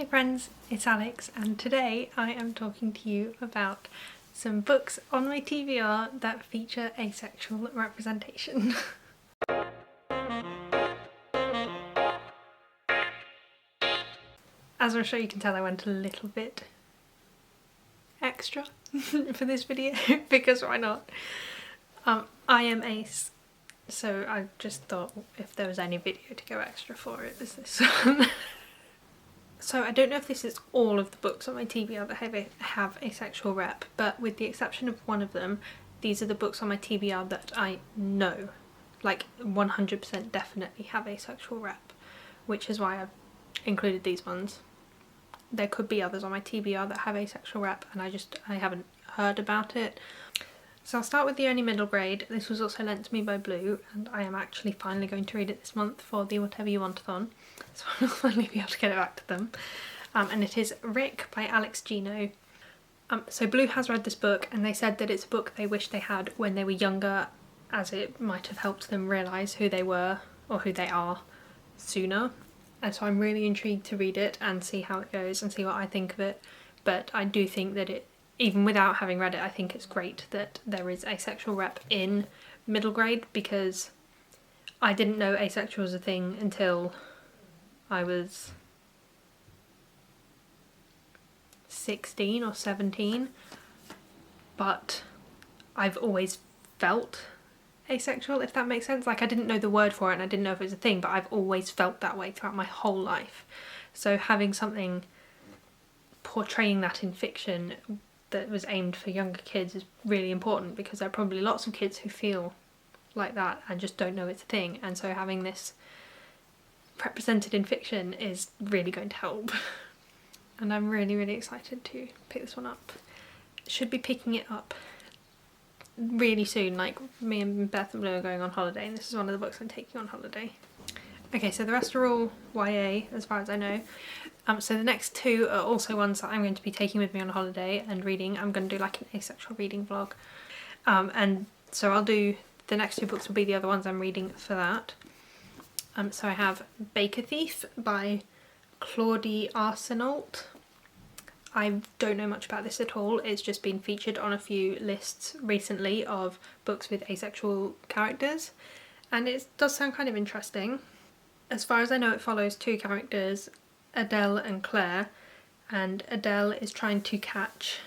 Hey friends, it's Alex and today I am talking to you about some books on my TBR that feature asexual representation. As I'm sure you can tell, I went a little bit extra for this video because why not? I am ace, so I just thought if there was any video to go extra for, it was this one. So I don't know if this is all of the books on my TBR that have asexual rep, but with the exception of one of them, these are the books on my TBR that I know, like 100% definitely have asexual rep, which is why I've included these ones. There could be others on my TBR that have asexual rep and I haven't heard about it. So I'll start with The Only Middle Grade. This was also lent to me by Blue and I am actually finally going to read it this month for the Whatever You Want-a-thon. So I'll finally be able to get it back to them. And it is Rick by Alex Gino. So Blue has read this book and they said that it's a book they wish they had when they were younger, as it might have helped them realise who they were or who they are sooner. And so I'm really intrigued to read it and see how it goes and see what I think of it. But I do think that it, even without having read it, I think it's great that there is asexual rep in middle grade, because I didn't know asexual was a thing until I was 16 or 17, but I've always felt asexual, if that makes sense. Like, I didn't know the word for it and I didn't know if it was a thing, but I've always felt that way throughout my whole life. So having something portraying that in fiction that was aimed for younger kids is really important, because there are probably lots of kids who feel like that and just don't know it's a thing, and so having this represented in fiction is really going to help. And I'm really excited to pick this one up. Should be picking it up really soon, like me and Beth and Blue are going on holiday and this is one of the books I'm taking on holiday. Okay, so the rest are all YA as far as I know. So the next two are also ones that I'm going to be taking with me on holiday and reading. I'm going to do like an asexual reading vlog. And so I'll do, the next two books will be the other ones I'm reading for that. So I have Baker Thief by Claudie Arsenault. I don't know much about this at all. It's just been featured on a few lists recently of books with asexual characters, and it does sound kind of interesting. As far as I know, it follows two characters, Adele and Claire, and Adele is trying to catch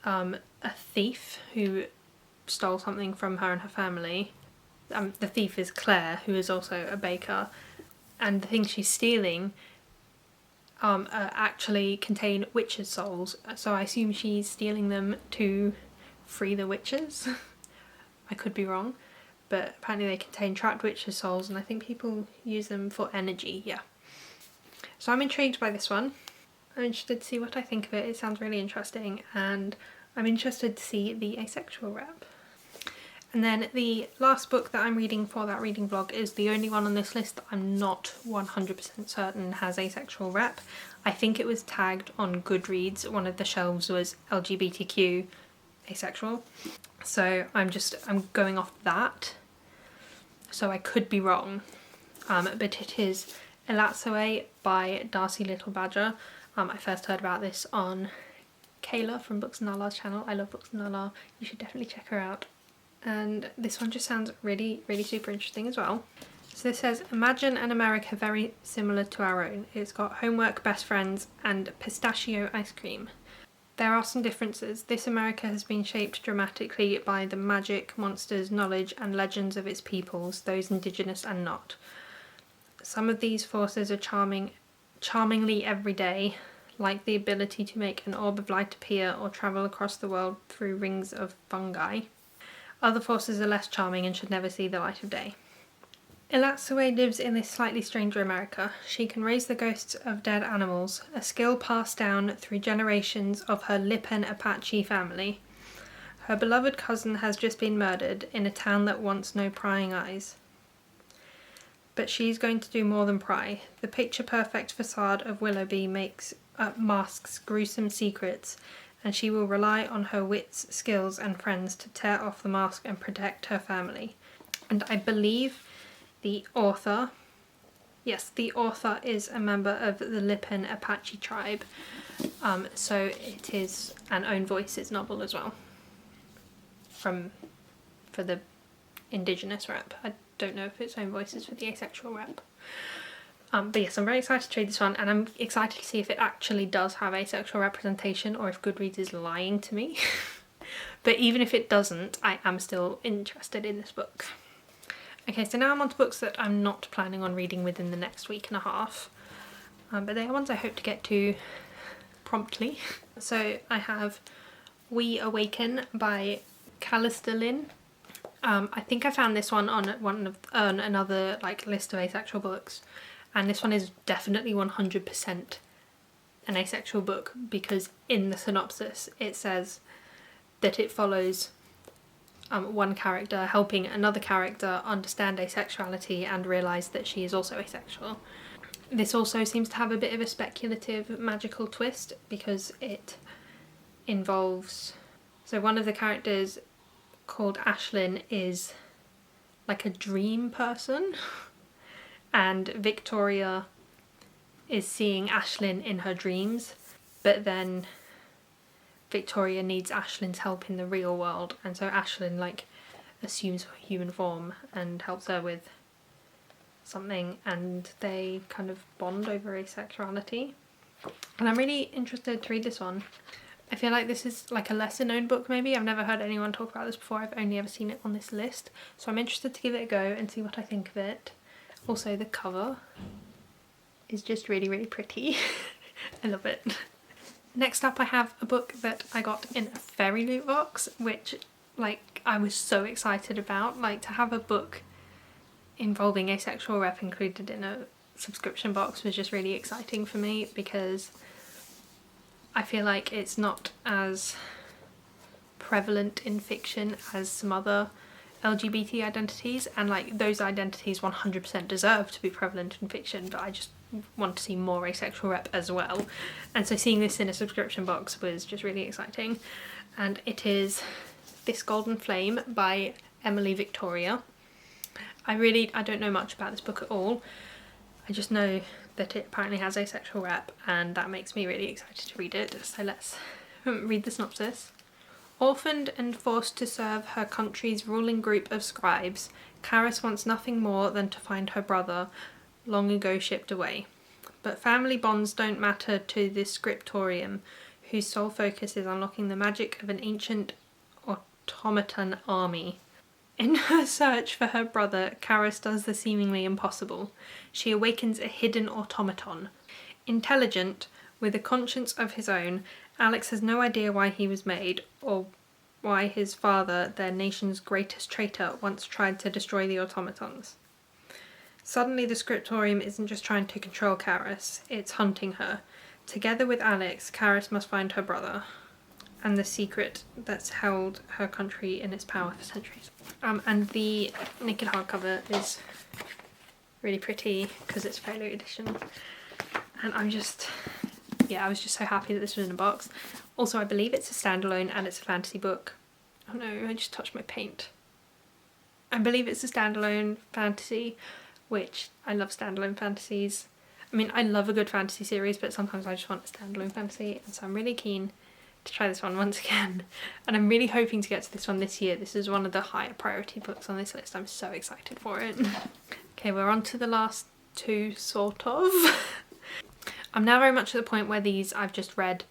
a thief who stole something from her and her family. The thief is Claire, who is also a baker, and the things she's stealing actually contain witches' souls, so I assume she's stealing them to free the witches. I could be wrong, but apparently they contain trapped witches' souls and I think people use them for energy, yeah. So I'm intrigued by this one. I'm interested to see what I think of it. It sounds really interesting and I'm interested to see the asexual rep. And then the last book that I'm reading for that reading vlog is the only one on this list that I'm not 100% certain has asexual rep. I think it was tagged on Goodreads. One of the shelves was LGBTQ asexual. So I'm going off that. So I could be wrong. But it is Elatsoe by Darcy Little Badger. I first heard about this on Kayla from Books and Lala's channel. I love Books and Lala. You should definitely check her out. And this one just sounds really super interesting as well. So this says, imagine an America very similar to our own. It's got homework, best friends and pistachio ice cream. There are some differences. This America has been shaped dramatically by the magic, monsters, knowledge and legends of its peoples, those indigenous and not. Some of these forces are charmingly everyday, like the ability to make an orb of light appear or travel across the world through rings of fungi. Other forces are less charming and should never see the light of day. Elatsoe lives in this slightly stranger America. She can raise the ghosts of dead animals, a skill passed down through generations of her Lipan Apache family. Her beloved cousin has just been murdered in a town that wants no prying eyes. But she's going to do more than pry. The picture-perfect facade of Willoughby masks gruesome secrets, and she will rely on her wits, skills and friends to tear off the mask and protect her family. And I believe the author Yes, the author is a member of the Lipan Apache tribe, so it is an Own Voices novel as well, for the Indigenous rep. I don't know if it's Own Voices for the asexual rep. But yes, I'm very excited to read this one, and I'm excited to see if it actually does have asexual representation or if Goodreads is lying to me. But even if it doesn't, I am still interested in this book. Okay, so now I'm on to books that I'm not planning on reading within the next week and a half, but they are ones I hope to get to promptly. So I have We Awaken by Callister Lynn. I think I found this one on another like list of asexual books, and this one is definitely 100% an asexual book, because in the synopsis it says that it follows one character helping another character understand asexuality and realise that she is also asexual. This also seems to have a bit of a speculative magical twist, because it involves... So one of the characters, called Ashlyn, is like a dream person, and Victoria is seeing Ashlyn in her dreams, but then Victoria needs Ashlyn's help in the real world, and so Ashlyn like assumes human form and helps her with something, and they kind of bond over asexuality. And I'm really interested to read this one. I feel like this is like a lesser known book maybe. I've never heard anyone talk about this before. I've only ever seen it on this list, so I'm interested to give it a go and see what I think of it. Also, the cover is just really, really pretty. I love it. Next up I have a book that I got in a fairy loot box, which like I was so excited about. Like, to have a book involving asexual rep included in a subscription box was just really exciting for me, because I feel like it's not as prevalent in fiction as some other LGBT identities, and like those identities 100% deserve to be prevalent in fiction, but I just want to see more asexual rep as well. And so seeing this in a subscription box was just really exciting. And it is This Golden Flame by Emily Victoria. I don't know much about this book at all. I just know that it apparently has asexual rep, and that makes me really excited to read it. So let's read the synopsis. Orphaned and forced to serve her country's ruling group of scribes, Karis wants nothing more than to find her brother, long ago shipped away. But family bonds don't matter to this scriptorium, whose sole focus is unlocking the magic of an ancient automaton army. In her search for her brother, Karis does the seemingly impossible. She awakens a hidden automaton. Intelligent, with a conscience of his own, Alex has no idea why he was made, or why his father, their nation's greatest traitor, once tried to destroy the automatons. Suddenly the scriptorium isn't just trying to control Karis, it's hunting her. Together with Alex, Karis must find her brother, and the secret that's held her country in its power for centuries. And the naked hardcover is really pretty because it's Fairly edition. And I was just so happy that this was in a box. Also, I believe it's a standalone and it's a fantasy book. Oh no, I just touched my paint. I believe it's a standalone fantasy, which I love standalone fantasies. I mean, I love a good fantasy series, but sometimes I just want a standalone fantasy, and so I'm really keen to try this one once again. And I'm really hoping to get to this one this year. This is one of the higher priority books on this list. I'm so excited for it. Okay, we're on to the last two, sort of. I'm now very much at the point where these I've just read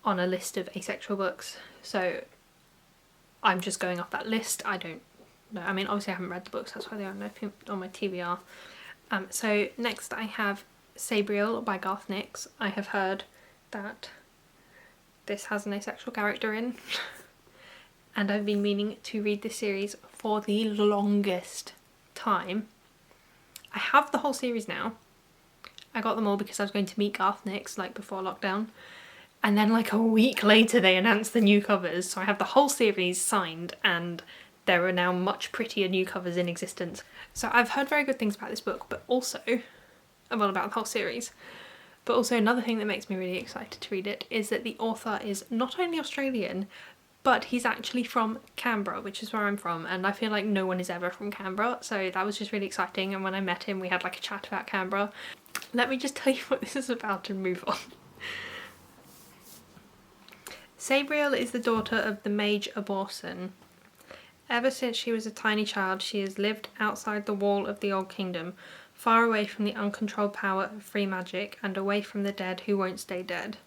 on a list of asexual books, so I'm just going off that list. I don't know. I mean, obviously I haven't read the books, that's why they aren't on my TBR. So next I have Sabriel by Garth Nix. I have heard that this has an asexual character in, and I've been meaning to read this series for the longest time. I have the whole series now. I got them all because I was going to meet Garth Nix like before lockdown, and then like a week later they announced the new covers, so I have the whole series signed and there are now much prettier new covers in existence. So I've heard very good things about this book, but also, well, about the whole series. But also another thing that makes me really excited to read it is that the author is not only Australian, but he's actually from Canberra, which is where I'm from, and I feel like no one is ever from Canberra, so that was just really exciting. And when I met him we had like a chat about Canberra. Let me just tell you what this is about and move on. Sabriel is the daughter of the mage Aborson. Ever since she was a tiny child, she has lived outside the wall of the Old Kingdom, far away from the uncontrolled power of free magic and away from the dead who won't stay dead.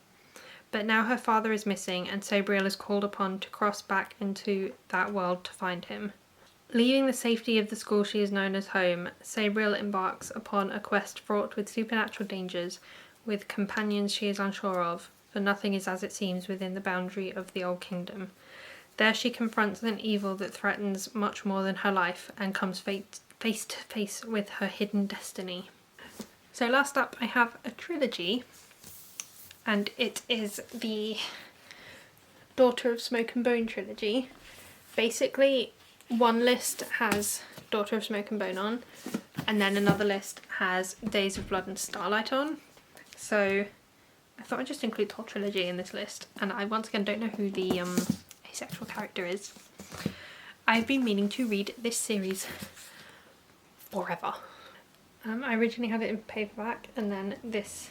But now her father is missing and Sabriel is called upon to cross back into that world to find him. Leaving the safety of the school she has known as home, Sabriel embarks upon a quest fraught with supernatural dangers, with companions she is unsure of, for nothing is as it seems within the boundary of the Old Kingdom. There she confronts an evil that threatens much more than her life and comes face to face with her hidden destiny. So last up I have a trilogy, and it is the Daughter of Smoke and Bone trilogy. Basically, one list has Daughter of Smoke and Bone on, and then another list has Days of Blood and Starlight on. So I thought I'd just include the whole trilogy in this list, and I once again don't know who the asexual character is. I've been meaning to read this series forever. I originally had it in paperback, and then this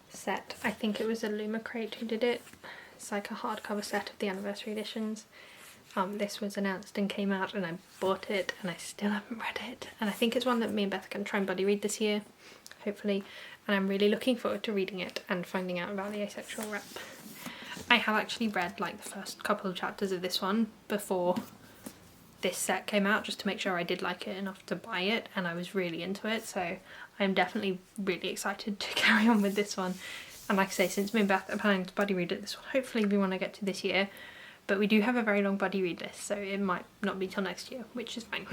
set, I think it was Illumicrate who did it. It's like a hardcover set of the anniversary editions. This was announced and came out and I bought it and I still haven't read it. And I think it's one that me and Beth are going to try and buddy read this year, hopefully. And I'm really looking forward to reading it and finding out about the asexual rep. I have actually read like the first couple of chapters of this one before this set came out, just to make sure I did like it enough to buy it, and I was really into it, so I'm definitely really excited to carry on with this one. And like I say, since me and Beth are planning to buddy read it this one, hopefully we want to get to this year, but we do have a very long buddy read list, so it might not be till next year, which is fine.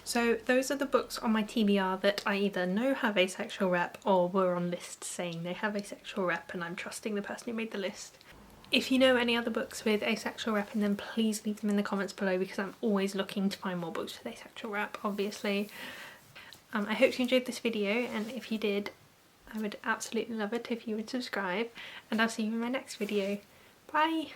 So those are the books on my TBR that I either know have asexual rep or were on lists saying they have asexual rep, and I'm trusting the person who made the list. If you know any other books with asexual rep in them, please leave them in the comments below, because I'm always looking to find more books with asexual rep, obviously. I hope you enjoyed this video, and if you did, I would absolutely love it if you would subscribe, and I'll see you in my next video. Bye!